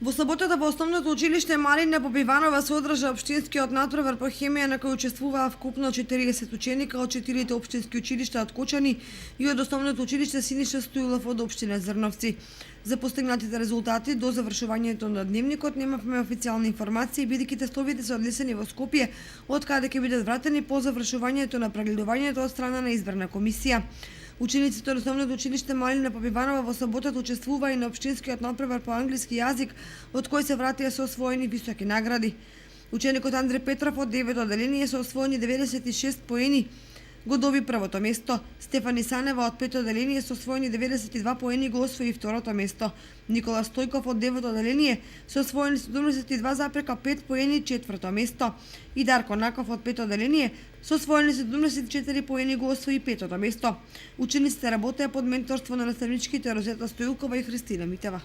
Во саботата во основното училиште Марина Попиванова се одржа општинскиот натпревар по хемија на кој учествуваа вкупно 40 ученика од 4 општински училишта од Кочани и од основното училиште Синиша Стоилов од општина Зрновци. За постигнатите резултати до завршувањето на дневникот немавме официјални информации, бидејќи тестовите се однесени во Скопје, од каде ќе бидат вратени по завршувањето на прегледувањето од страна на изборна комисија. Учениците од основното училиште Марина Попиванова во саботата учествуваа и на општинскиот надпревар по англиски јазик, од кој се вратија со освоени високи награди. Ученикот Андре Петров од 9 одделение со освоени 96 поени го доби првото место. Стефани Санева од 5 одделение со освоени 92 поени го освои второто место. Никола Стојков од 9 одделение со освоени 72,5 поени четврто место. И Дарко Наков од 5 одделение со освоени 74 поени го освои петото место. Учениците работеа под менторство на наставничките Розета Стојукова и Христина Митева.